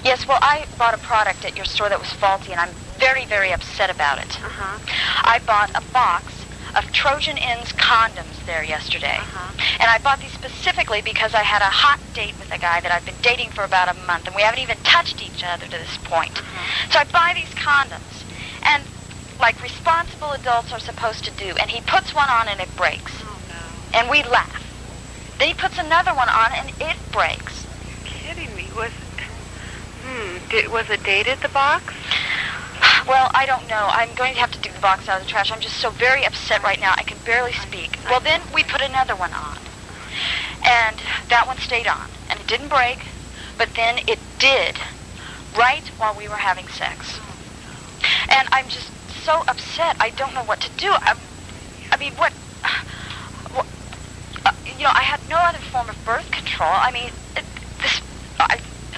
Yes, well, I bought a product at your store that was faulty, and I'm very, very upset about it. I bought a box of Trojan Ends condoms there yesterday. And I bought these specifically because I had a hot date with a guy that I've been dating for about a month, and we haven't even touched each other to this point. So I buy these condoms, and like responsible adults are supposed to do, and he puts one on and it breaks. Oh, no. And we laugh. Then he puts another one on and it breaks. You're kidding me. Was it dated, the box? Well, I don't know. I'm going to have to dig the box out of the trash. I'm just so very upset right now. I can barely speak. Well, then we put another one on. And that one stayed on. And it didn't break, but then it did right while we were having sex. And I'm just so upset. I don't know what to do. I mean, what you know, I had no other form of birth control. I mean,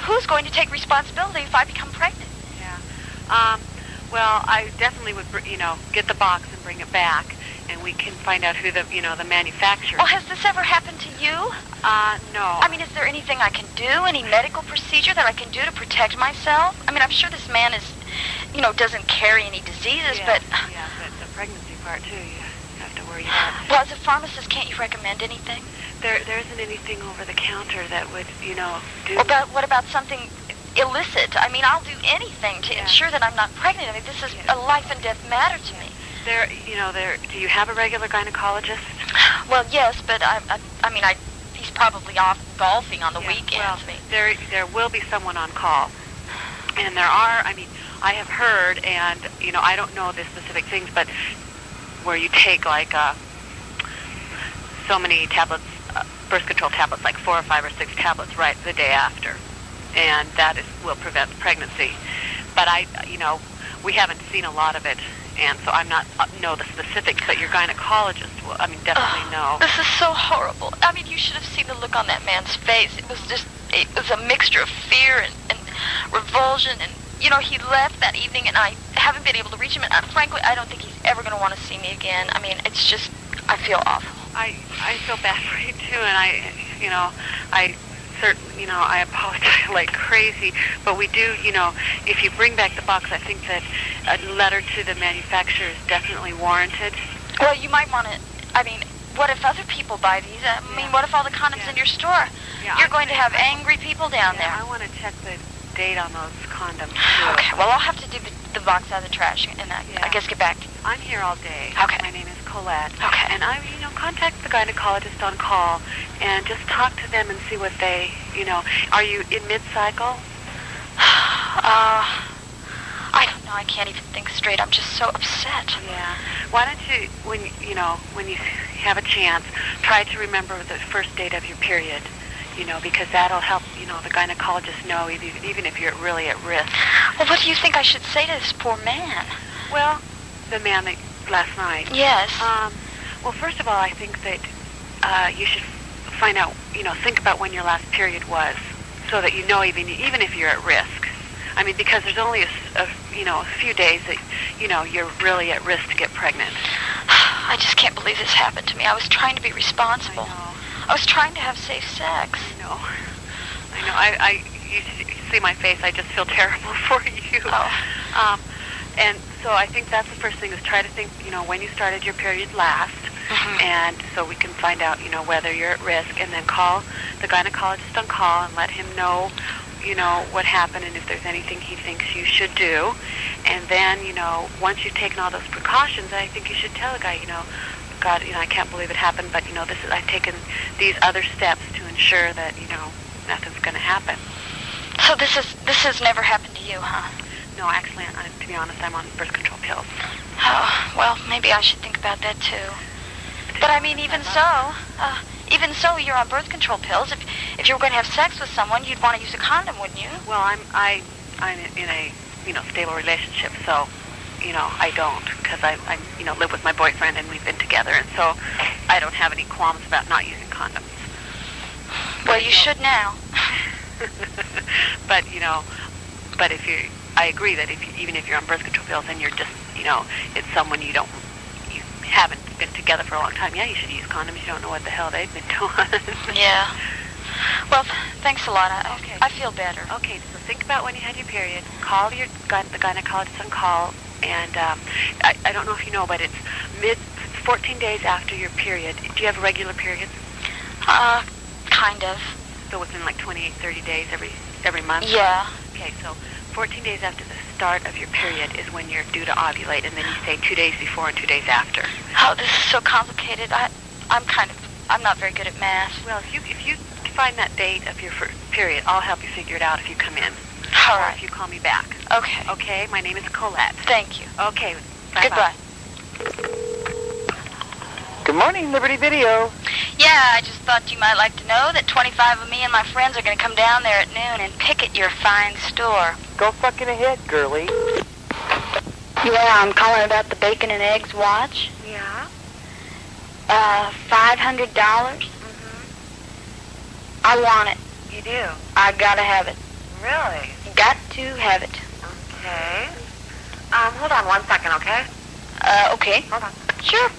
who's going to take responsibility if I become pregnant? Yeah. Well, I definitely would, get the box and bring it back, and we can find out who the manufacturer. Well, has this ever happened to you? No. I mean, is there anything I can do? Any medical procedure that I can do to protect myself? I mean, I'm sure this man is, doesn't carry any diseases, but... Yeah, but the pregnancy part, too, you have to worry about. Well, as a pharmacist, can't you recommend anything? There isn't anything over the counter that would, do... What about something illicit? I mean, I'll do anything to ensure that I'm not pregnant. I mean, this is a life and death matter to me. Do you have a regular gynecologist? Well, yes, but he's probably off golfing on the weekends. Well, there will be someone on call. And there are, I have heard, and, I don't know the specific things, but where you take, like, so many tablets, birth control tablets, like 4 or 5 or 6 tablets right the day after. And that will prevent pregnancy. But we haven't seen a lot of it, and so I'm not know the specifics, but your gynecologist will, definitely know. This is so horrible. I mean, you should have seen the look on that man's face. It was a mixture of fear and revulsion, and, he left that evening, and I haven't been able to reach him, and frankly, I don't think he's ever going to want to see me again. I mean, it's just, I feel awful. I feel bad for you, too, and I apologize like crazy, but we do, if you bring back the box, I think that a letter to the manufacturer is definitely warranted. Well, you might want to, what if other people buy these? What if all the condoms in your store? Yeah, You're going to have angry people down there. I want to check the date on those condoms, too. Okay, well, I'll have to dig the box out of the trash, and I guess get back to you. I'm here all day. Okay. My name is Colette. Okay. And contact the gynecologist on call and just talk to them and see what they, are you in mid-cycle? I don't know. I can't even think straight. I'm just so upset. Yeah. Why don't you, when you have a chance, try to remember the first date of your period, because that'll help, the gynecologist know even if you're really at risk. Well, what do you think I should say to this poor man? Well, the man that last night. Yes. Well, first of all, I think that you should find out, think about when your last period was, so that even if you're at risk. Because there's only a few days that, you're really at risk to get pregnant. I just can't believe this happened to me. I was trying to be responsible. I know. I was trying to have safe sex. I know. You see my face. I just feel terrible for you. Oh. And so I think that's the first thing is try to think, when you started your period last. Mm-hmm. And so we can find out, whether you're at risk, and then call the gynecologist on call and let him know, what happened and if there's anything he thinks you should do. And then, once you've taken all those precautions, I think you should tell the guy, God, I can't believe it happened, but, I've taken these other steps to ensure that, nothing's going to happen. So this has never happened to you, huh? No, actually, to be honest, I'm on birth control pills. Oh, well, maybe I should think about that, too. But, even so, you're on birth control pills. If you were going to have sex with someone, you'd want to use a condom, wouldn't you? Well, I'm in a, stable relationship, so, I don't, because I live with my boyfriend, and we've been together, and so I don't have any qualms about not using condoms. Well, you should now. But, I agree that even if you're on birth control pills and you're just, it's someone you haven't been together for a long time, you should use condoms. You don't know what the hell they've been doing. Yeah. Well, thanks a lot. Okay. I feel better. Okay, so think about when you had your period. Call the gynecologist on call, and I don't know if you know, but it's 14 days after your period. Do you have regular periods? Kind of. So within like 28, 30 days every month? Yeah. Okay, so 14 days after the start of your period is when you're due to ovulate, and then you say 2 days before and 2 days after. Oh, this is so complicated. I'm not very good at math. Well, if you find that date of your period, I'll help you figure it out if you come in. All or right. if you call me back. Okay. Okay, my name is Colette. Thank you. Okay, bye-bye. Goodbye. Good morning, Liberty Video. Yeah, I just thought you might like to know that 25 of me and my friends are going to come down there at noon and picket your fine store. Go fucking ahead, girlie. Yeah, I'm calling about the bacon and eggs watch. Yeah? $500. I want it. You do? I gotta have it. Really? Got to have it. Okay. Hold on 1 second, okay? Okay. Hold on. Sure.